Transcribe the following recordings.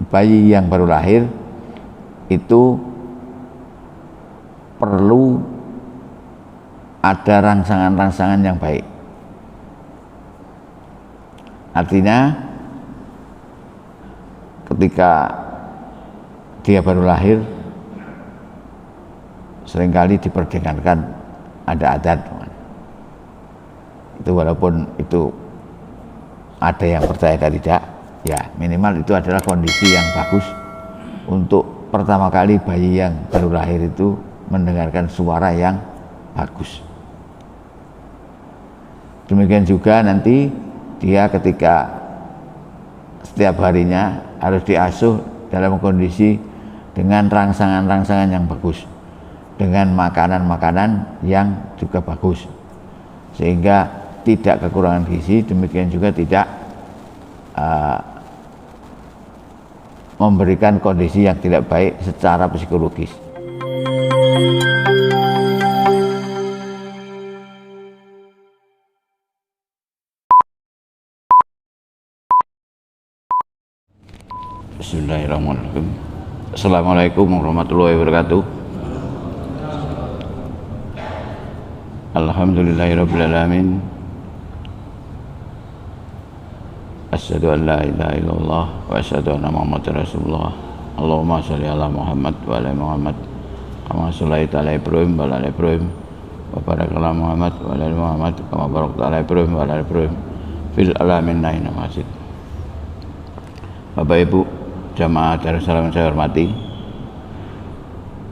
bayi yang baru lahir itu perlu ada rangsangan-rangsangan yang baik. Artinya ketika dia baru lahir seringkali diperdengarkan ada adzan. Itu walaupun itu ada yang percaya dan tidak, ya minimal itu adalah kondisi yang bagus untuk pertama kali bayi yang baru lahir itu mendengarkan suara yang bagus. Demikian juga nanti dia ketika setiap harinya harus diasuh dalam kondisi dengan rangsangan-rangsangan yang bagus, dengan makanan-makanan yang juga bagus, sehingga tidak kekurangan gizi, demikian juga tidak memberikan kondisi yang tidak baik secara psikologis. Bismillahirrahmanirrahim. Assalamualaikum warahmatullahi wabarakatuh. Alhamdulillahirrabbilalamin. Asyhadu an la ilaha illallah wa asyhadu anna Muhammadar Rasulullah. Allahumma sholli ala Muhammad wa ala Muhammad kama shallaita ala Ibrahim wa ala Ibrahim wa barik ala Muhammad wa ala Muhammad kama barakta ala Ibrahim wa ala Ibrahim fil alamin innaka Hamidum Majid. Bapak Ibu jamaah Darussalam saya hormati,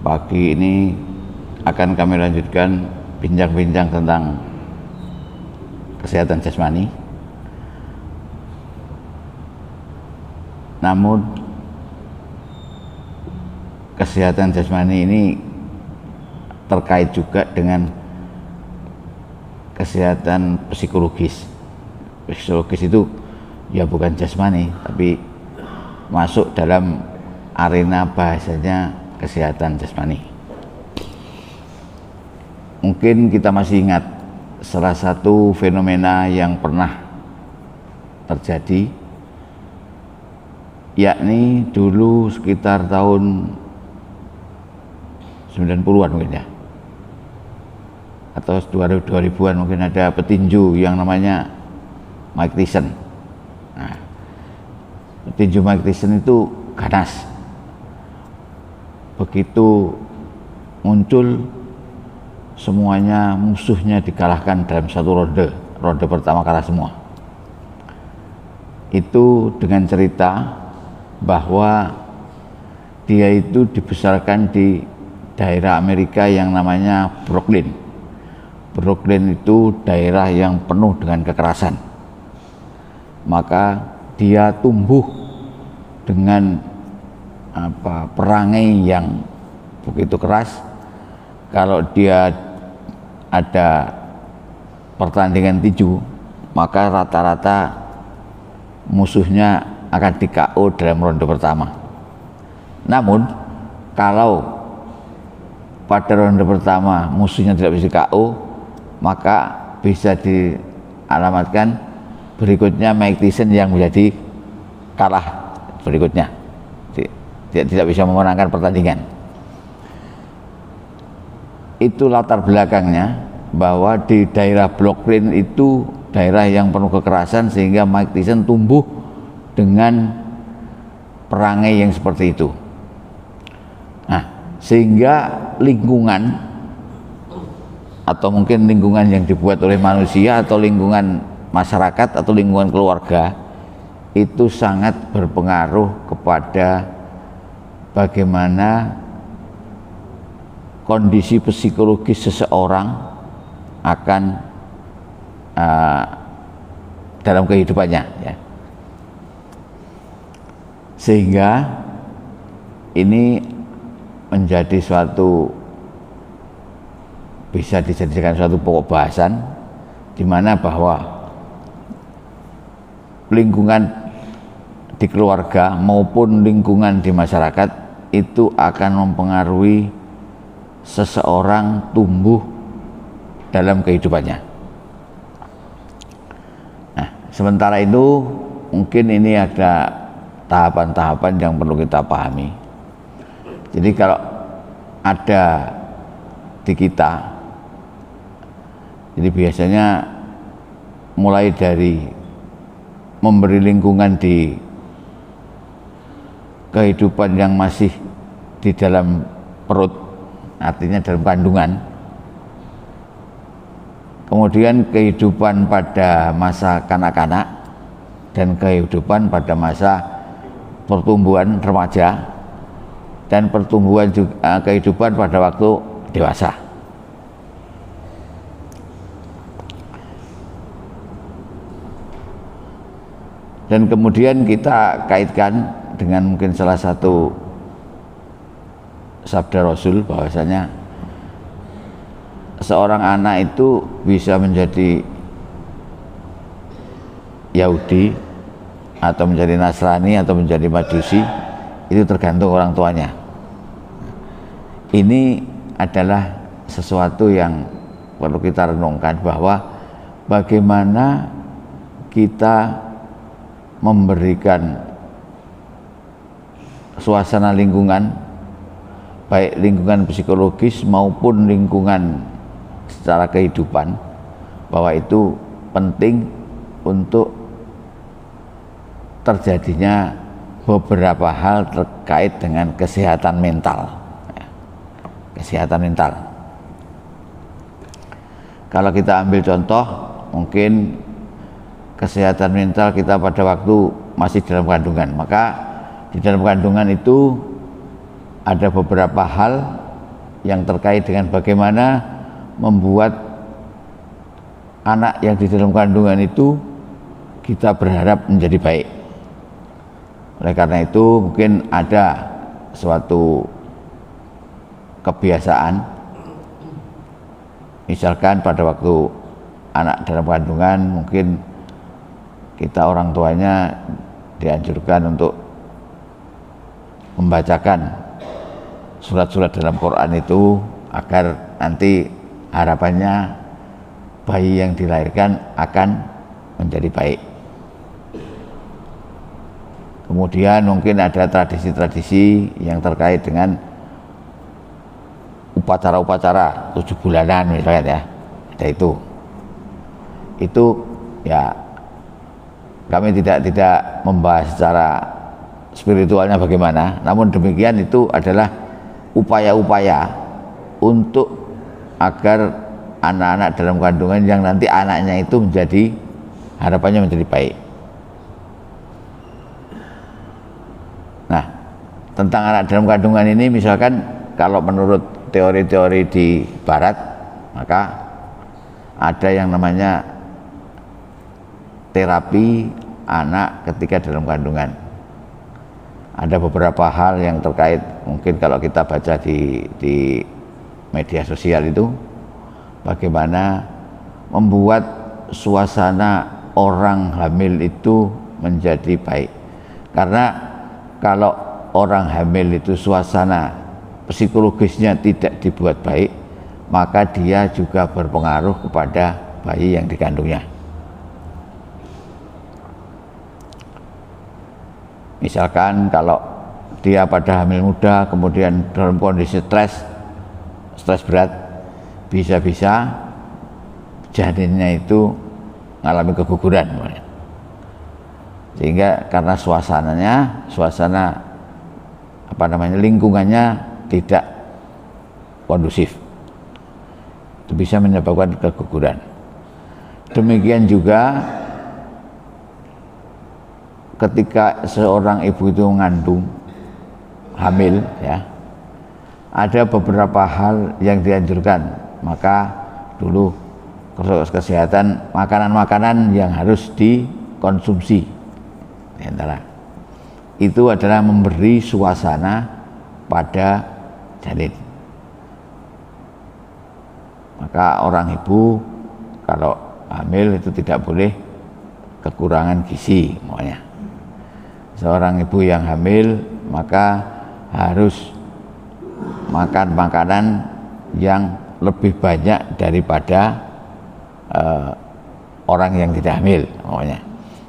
pagi ini akan kami lanjutkan bincang-bincang tentang kesehatan jasmani. Namun kesehatan jasmani ini terkait juga dengan kesehatan psikologis. Psikologis itu ya bukan jasmani, tapi masuk dalam arena bahasanya kesehatan jasmani. Mungkin kita masih ingat salah satu fenomena yang pernah terjadi, yakni dulu sekitar tahun 90-an mungkin ya, atau 2000-an mungkin, ada petinju yang namanya Mike Tyson. Nah, petinju Mike Tyson itu ganas. Begitu muncul, semuanya musuhnya dikalahkan dalam satu ronde pertama kalah semua. Itu dengan cerita bahwa dia itu dibesarkan di daerah Amerika yang namanya Brooklyn. Brooklyn itu daerah yang penuh dengan kekerasan. Maka dia tumbuh dengan perangai yang begitu keras. Kalau dia ada pertandingan tinju, maka rata-rata musuhnya akan di KO dalam ronde pertama. Namun kalau pada ronde pertama musuhnya tidak bisa KO, maka bisa dialamatkan berikutnya Mike Tyson yang menjadi kalah berikutnya, tidak bisa memenangkan pertandingan. Itu latar belakangnya, bahwa di daerah Brooklyn itu daerah yang penuh kekerasan, sehingga Mike Tyson tumbuh dengan perangai yang seperti itu. Nah, sehingga lingkungan, atau mungkin lingkungan yang dibuat oleh manusia, atau lingkungan masyarakat, atau lingkungan keluarga, itu sangat berpengaruh kepada bagaimana kondisi psikologis seseorang akan dalam kehidupannya, ya. Sehingga ini menjadi bisa dijadikan suatu pokok bahasan, di mana bahwa lingkungan di keluarga maupun lingkungan di masyarakat itu akan mempengaruhi seseorang tumbuh dalam kehidupannya. Nah, sementara itu mungkin ini ada tahapan-tahapan yang perlu kita pahami. Jadi kalau ada di kita, jadi biasanya mulai dari memberi lingkungan di kehidupan yang masih di dalam perut, artinya dalam kandungan, kemudian kehidupan pada masa kanak-kanak, dan kehidupan pada masa pertumbuhan remaja, dan pertumbuhan juga, kehidupan pada waktu dewasa. Dan kemudian kita kaitkan dengan mungkin salah satu sabda Rasul bahwasanya seorang anak itu bisa menjadi Yahudi atau menjadi Nasrani atau menjadi Majusi, itu tergantung orang tuanya. Ini adalah sesuatu yang perlu kita renungkan, bahwa bagaimana kita memberikan suasana lingkungan, baik lingkungan psikologis maupun lingkungan secara kehidupan, bahwa itu penting untuk terjadinya beberapa hal terkait dengan kesehatan mental. Kesehatan mental. Kalau kita ambil contoh, mungkin kesehatan mental kita pada waktu masih dalam kandungan, maka di dalam kandungan itu ada beberapa hal yang terkait dengan bagaimana membuat anak yang di dalam kandungan itu kita berharap menjadi baik. Oleh karena itu mungkin ada suatu kebiasaan, misalkan pada waktu anak dalam kandungan, mungkin kita orang tuanya dianjurkan untuk membacakan surat-surat dalam Quran itu, agar nanti harapannya bayi yang dilahirkan akan menjadi baik. Kemudian mungkin ada tradisi-tradisi yang terkait dengan upacara-upacara 7 bulanan misalnya, ya, ada itu ya kami tidak membahas secara spiritualnya bagaimana, namun demikian itu adalah upaya-upaya untuk agar anak-anak dalam kandungan yang nanti anaknya itu menjadi, harapannya menjadi baik. Nah, tentang anak dalam kandungan ini, misalkan kalau menurut teori-teori di barat, maka ada yang namanya terapi anak ketika dalam kandungan. Ada beberapa hal yang terkait, mungkin kalau kita baca di media sosial itu, bagaimana membuat suasana orang hamil itu menjadi baik. Karena kalau orang hamil itu suasana psikologisnya tidak dibuat baik, maka dia juga berpengaruh kepada bayi yang dikandungnya. Misalkan kalau dia pada hamil muda, kemudian dalam kondisi stres berat, bisa-bisa janinnya itu mengalami keguguran. Sehingga karena lingkungannya tidak kondusif, itu bisa menyebabkan keguguran. Demikian juga ketika seorang ibu itu mengandung, hamil, ya, ada beberapa hal yang dianjurkan. Maka dulu kesehatan, makanan-makanan yang harus dikonsumsi, di antara itu adalah memberi suasana pada janin. Maka orang ibu kalau hamil itu tidak boleh kekurangan gizi, semuanya. Seorang ibu yang hamil maka harus makan makanan yang lebih banyak daripada orang yang tidak hamil, semuanya.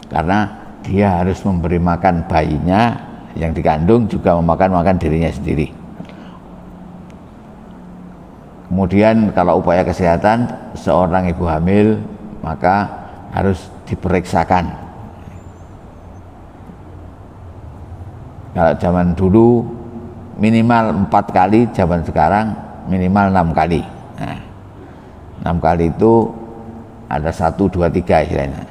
Karena dia harus memberi makan bayinya yang dikandung, juga makan dirinya sendiri. Kemudian kalau upaya kesehatan seorang ibu hamil, maka harus diperiksakan. Kalau zaman dulu minimal 4 kali, zaman sekarang minimal 6 kali. Nah, 6 kali itu ada 1, 2, 3 istilahnya.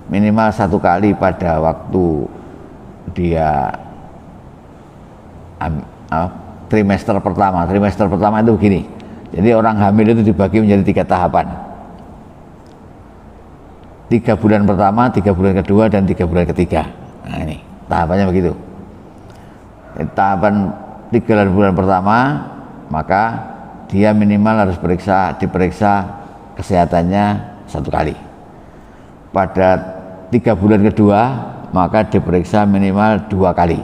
Minimal 1 kali pada waktu dia trimester pertama. Trimester pertama itu begini. Jadi orang hamil itu dibagi menjadi 3 tahapan. 3 bulan pertama, 3 bulan kedua, dan 3 bulan ketiga. Nah ini tahapannya begitu. Tahapan 3 bulan pertama, maka dia minimal harus diperiksa kesehatannya 1 kali. Pada 3 bulan kedua, maka diperiksa minimal 2 kali.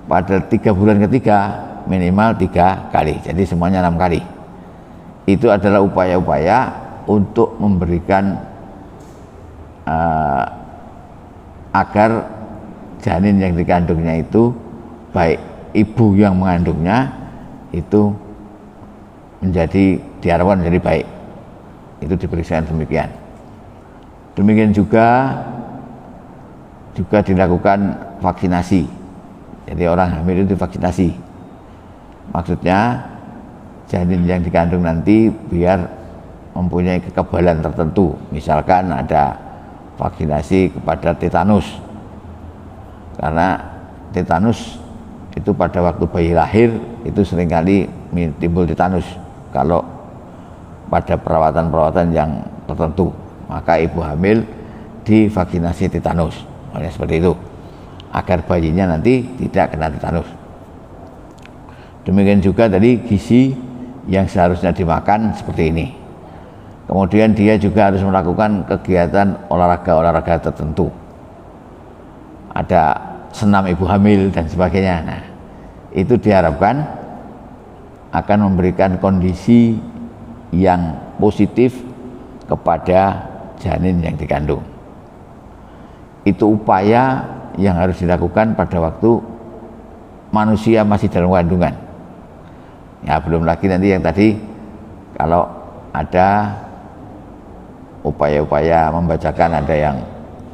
Pada 3 bulan ketiga minimal 3 kali, jadi semuanya 6 kali. Itu adalah upaya-upaya untuk memberikan agar janin yang dikandungnya itu, baik ibu yang mengandungnya itu diharapkan menjadi baik. Itu diperiksa demikian. Demikian juga dilakukan vaksinasi. Jadi orang hamil itu divaksinasi. Maksudnya janin yang dikandung nanti biar mempunyai kekebalan tertentu. Misalkan ada vaksinasi kepada tetanus, karena tetanus itu pada waktu bayi lahir itu seringkali timbul tetanus kalau pada perawatan yang tertentu, maka ibu hamil divaksinasi tetanus. Oleh seperti itu, agar bayinya nanti tidak kena tetanus. Demikian juga tadi gizi yang seharusnya dimakan seperti ini. Kemudian dia juga harus melakukan kegiatan olahraga tertentu. Ada senam ibu hamil dan sebagainya. Nah, itu diharapkan akan memberikan kondisi yang positif kepada janin yang dikandung. Itu upaya yang harus dilakukan pada waktu manusia masih dalam kandungan. Ya, belum lagi nanti yang tadi kalau ada upaya-upaya membacakan, ada yang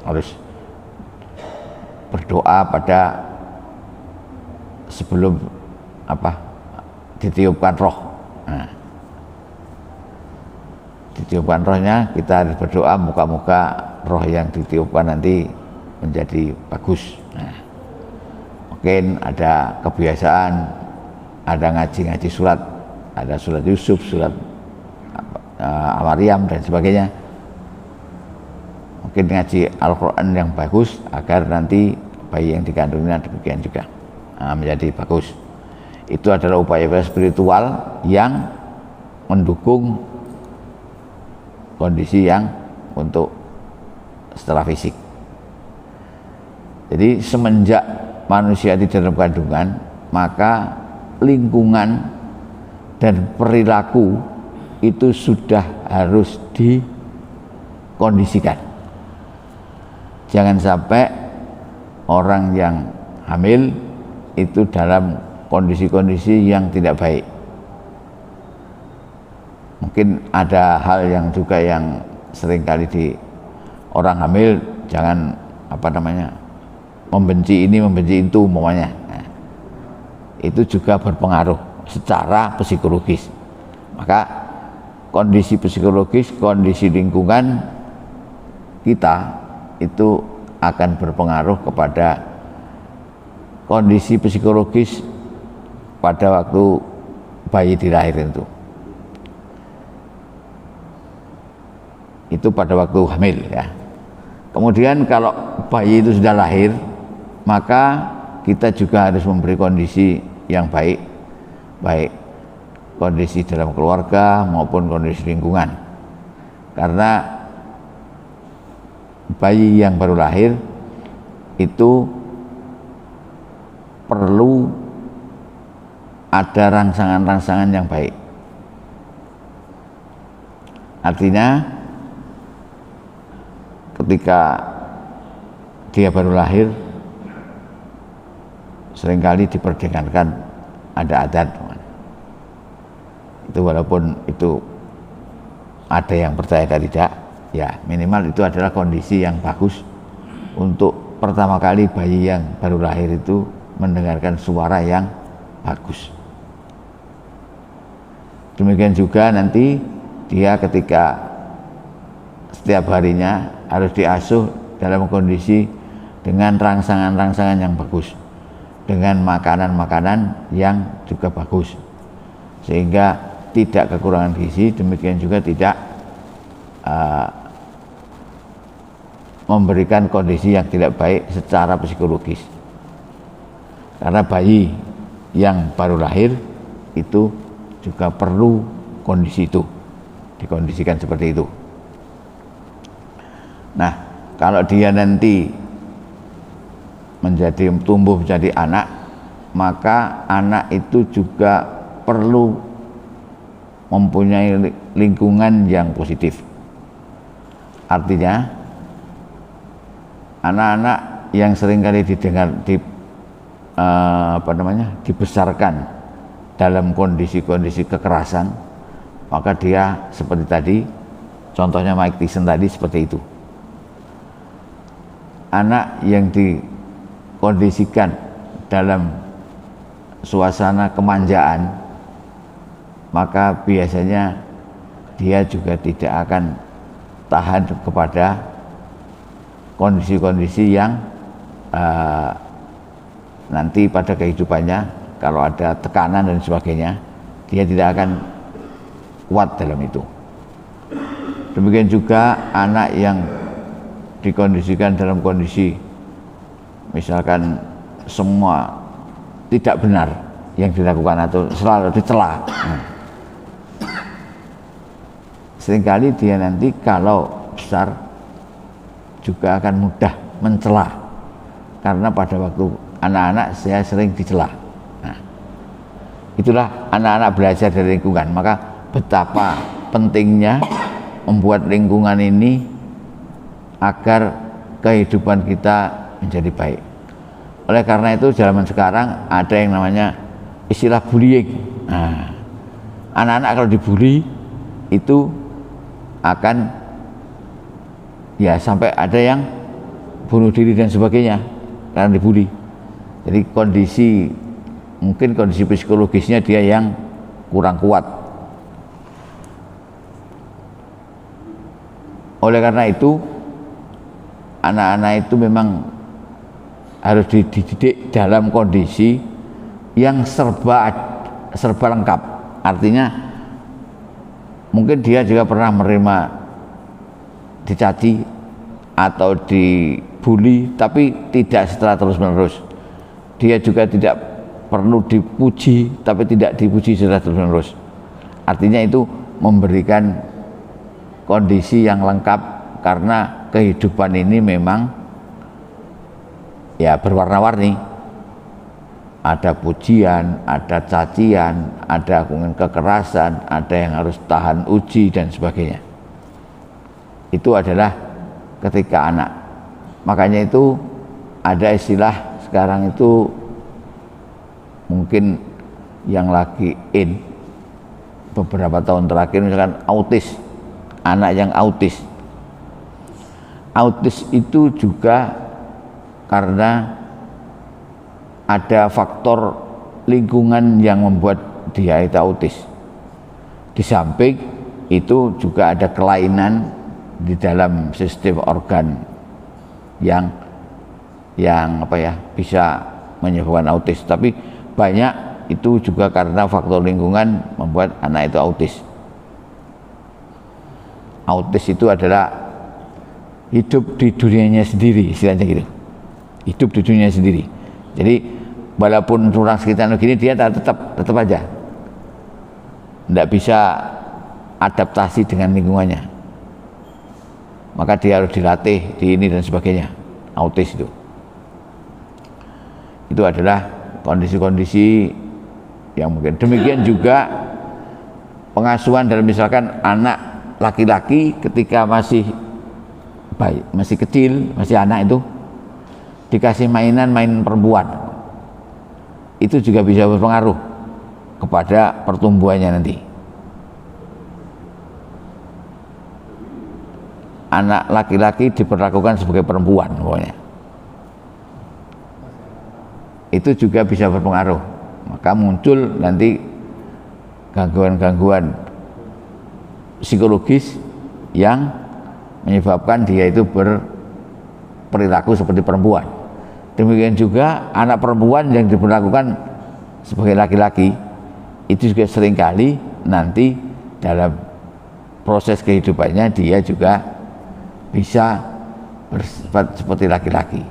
harus berdoa pada sebelum ditiupkan roh. Nah, ditiupkan rohnya kita harus berdoa moga-moga roh yang ditiupkan nanti menjadi bagus. Nah, mungkin ada kebiasaan, ada ngaji surat, ada surat Yusuf, surat Maryam dan sebagainya. Mungkin ngaji Al-Quran yang bagus agar nanti bayi yang dikandungnya demikian juga menjadi bagus. Itu adalah upaya-upaya spiritual yang mendukung kondisi yang untuk setelah fisik. Jadi semenjak manusia di dalam kandungan, maka lingkungan dan perilaku itu sudah harus dikondisikan. Jangan sampai orang yang hamil itu dalam kondisi-kondisi yang tidak baik. Mungkin ada hal yang juga yang seringkali di orang hamil, jangan membenci ini membenci itu umpamanya. Nah, itu juga berpengaruh secara psikologis. Maka kondisi psikologis, kondisi lingkungan kita itu akan berpengaruh kepada kondisi psikologis pada waktu bayi dilahirin itu pada waktu hamil ya. Kemudian kalau bayi itu sudah lahir, maka kita juga harus memberi kondisi yang baik kondisi dalam keluarga maupun kondisi lingkungan, karena bayi yang baru lahir itu perlu ada rangsangan-rangsangan yang baik. Artinya ketika dia baru lahir seringkali diperdengarkan ada adzan. Itu walaupun itu ada yang percaya atau tidak, ya minimal itu adalah kondisi yang bagus untuk pertama kali bayi yang baru lahir itu mendengarkan suara yang bagus. Demikian juga nanti dia ketika setiap harinya harus diasuh dalam kondisi dengan rangsangan-rangsangan yang bagus, dengan makanan-makanan yang juga bagus, sehingga tidak kekurangan gizi, demikian juga tidak memberikan kondisi yang tidak baik secara psikologis. Karena bayi yang baru lahir itu juga perlu kondisi itu, dikondisikan seperti itu. Nah, kalau dia nanti tumbuh menjadi anak, maka anak itu juga perlu mempunyai lingkungan yang positif. Artinya anak-anak yang seringkali dibesarkan dalam kondisi-kondisi kekerasan, maka dia seperti tadi, contohnya Mike Tyson tadi seperti itu. Anak yang dikondisikan dalam suasana kemanjaan, maka biasanya dia juga tidak akan tahan kepada kondisi-kondisi yang nanti pada kehidupannya kalau ada tekanan dan sebagainya, dia tidak akan kuat dalam itu. Demikian juga anak yang dikondisikan dalam kondisi misalkan semua tidak benar yang dilakukan atau selalu dicela, seringkali dia nanti kalau besar juga akan mudah mencela, karena pada waktu anak-anak saya sering dicela. Nah, itulah anak-anak belajar dari lingkungan. Maka betapa pentingnya membuat lingkungan ini agar kehidupan kita menjadi baik. Oleh karena itu zaman sekarang ada yang namanya istilah bullying. Nah, anak-anak kalau dibully itu akan ya sampai ada yang bunuh diri dan sebagainya karena dibully. Jadi mungkin kondisi psikologisnya dia yang kurang kuat. Oleh karena itu anak-anak itu memang harus dididik dalam kondisi yang serba lengkap. Artinya mungkin dia juga pernah menerima dicaci atau dibully, tapi tidak secara terus-menerus. Dia juga tidak perlu dipuji, tapi tidak dipuji secara terus-menerus. Artinya itu memberikan kondisi yang lengkap, karena kehidupan ini memang ya berwarna-warni. Ada pujian, ada cacian, ada kekerasan, ada yang harus tahan uji dan sebagainya. Itu adalah ketika anak. Makanya itu ada istilah sekarang itu mungkin yang lagi beberapa tahun terakhir, misalkan autis, anak yang autis. Autis itu juga karena ada faktor lingkungan yang membuat dia itu autis. Di samping itu juga ada kelainan di dalam sistem organ yang bisa menyebabkan autis. Tapi banyak itu juga karena faktor lingkungan membuat anak itu autis. Autis itu adalah hidup di dunianya sendiri, istilahnya gitu. Hidup di dunia sendiri. Jadi walaupun orang sekitar begini, dia tetap aja tidak bisa adaptasi dengan lingkungannya. Maka dia harus dilatih di ini dan sebagainya. Autis itu adalah kondisi-kondisi yang mungkin. Demikian juga pengasuhan dalam misalkan anak laki-laki ketika masih kecil, masih anak itu, dikasih mainan perempuan, itu juga bisa berpengaruh kepada pertumbuhannya nanti. Anak laki-laki diperlakukan sebagai perempuan pokoknya, itu juga bisa berpengaruh, maka muncul nanti gangguan-gangguan psikologis yang menyebabkan dia itu berperilaku seperti perempuan. Demikian juga anak perempuan yang diperlakukan sebagai laki-laki, itu juga seringkali nanti dalam proses kehidupannya dia juga bisa bersifat seperti laki-laki.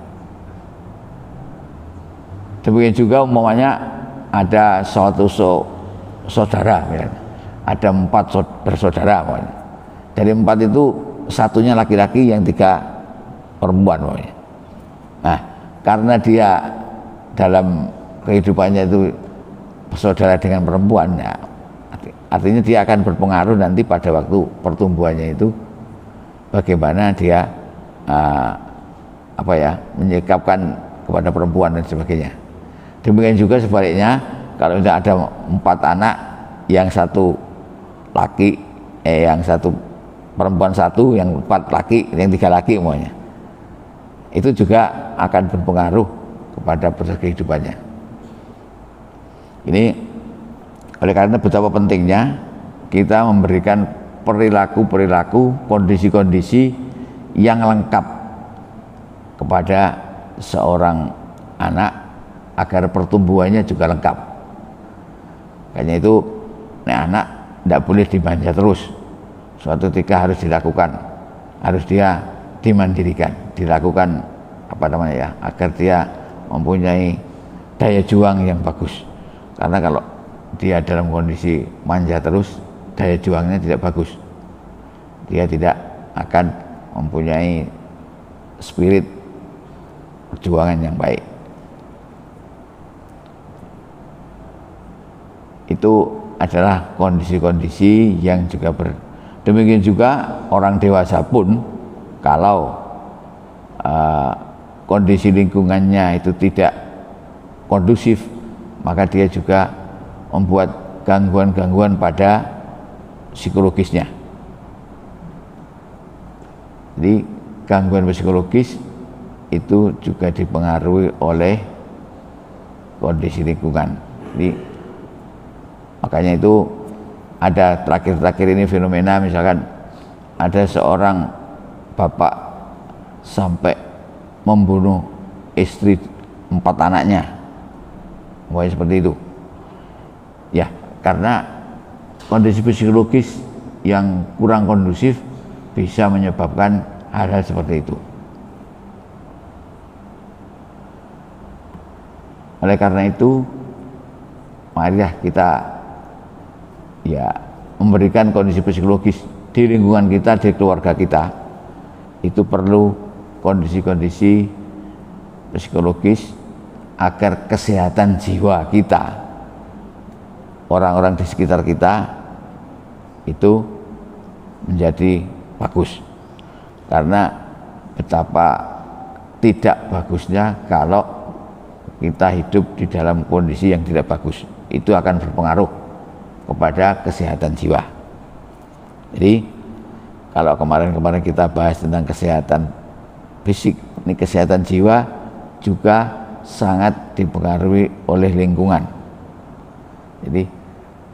Demikian juga umpamanya ada suatu saudara, ada 4 bersaudara, dari 4 itu satunya laki-laki, yang 3 perempuan. Nah, karena dia dalam kehidupannya itu bersaudara dengan perempuan, ya, artinya dia akan berpengaruh nanti pada waktu pertumbuhannya itu, bagaimana dia menyikapkan kepada perempuan dan sebagainya. Demikian juga sebaliknya, kalau tidak ada 4 anak, yang 1 laki, yang 1 perempuan 1, yang 4 laki, yang 3 laki semuanya, itu juga akan berpengaruh kepada proses kehidupannya. Ini oleh karena betapa pentingnya kita memberikan perilaku-perilaku, kondisi-kondisi yang lengkap kepada seorang anak agar pertumbuhannya juga lengkap. Makanya itu anak tidak boleh dimanja terus, suatu ketika harus dilakukan, harus dia dimandirikan, dilakukan agar dia mempunyai daya juang yang bagus. Karena kalau dia dalam kondisi manja terus, daya juangnya tidak bagus, dia tidak akan mempunyai spirit perjuangan yang baik. Itu adalah kondisi-kondisi yang juga demikian juga orang dewasa pun, kalau kondisi lingkungannya itu tidak kondusif, maka dia juga membuat gangguan-gangguan pada psikologisnya. Jadi gangguan psikologis itu juga dipengaruhi oleh kondisi lingkungan. Jadi makanya itu ada terakhir-terakhir ini fenomena, misalkan ada seorang bapak sampai membunuh istri 4 anaknya, seperti itu ya, karena kondisi psikologis yang kurang kondusif bisa menyebabkan hal-hal seperti itu. Oleh karena itu, marilah kita memberikan kondisi psikologis di lingkungan kita, di keluarga kita, itu perlu kondisi-kondisi psikologis agar kesehatan jiwa kita, orang-orang di sekitar kita itu menjadi bagus. Karena betapa tidak bagusnya kalau kita hidup di dalam kondisi yang tidak bagus, itu akan berpengaruh kepada kesehatan jiwa. Jadi kalau kemarin kita bahas tentang kesehatan fisik, ini kesehatan jiwa juga sangat dipengaruhi oleh lingkungan. Jadi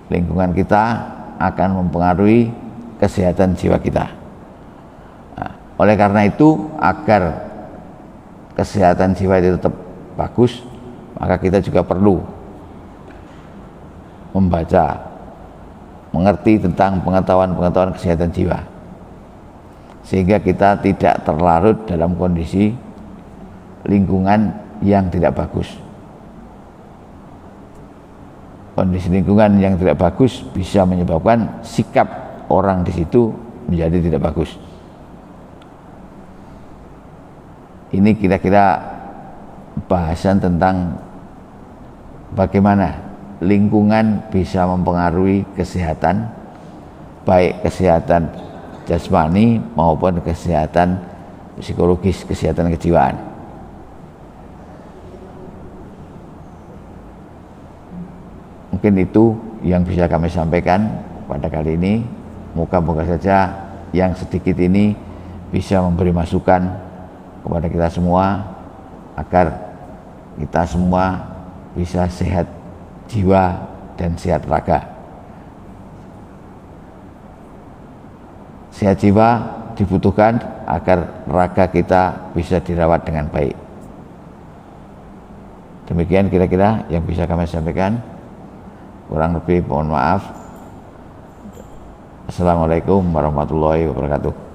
lingkungan kita akan mempengaruhi kesehatan jiwa kita. Nah, oleh karena itu, agar kesehatan jiwa itu tetap bagus, maka kita juga perlu membaca, mengerti tentang pengetahuan kesehatan jiwa, sehingga kita tidak terlarut dalam kondisi lingkungan yang tidak bagus. Kondisi lingkungan yang tidak bagus bisa menyebabkan sikap orang di situ menjadi tidak bagus. Ini kira-kira bahasan tentang bagaimana lingkungan bisa mempengaruhi kesehatan, baik kesehatan jasmani maupun kesehatan psikologis, kesehatan kejiwaan. Mungkin itu yang bisa kami sampaikan pada kali ini. Moga-moga saja yang sedikit ini bisa memberi masukan kepada kita semua agar kita semua bisa sehat jiwa dan sehat raga. Sehat jiwa dibutuhkan agar raga kita bisa dirawat dengan baik. Demikian kira-kira yang bisa kami sampaikan. Kurang lebih mohon maaf. Assalamualaikum warahmatullahi wabarakatuh.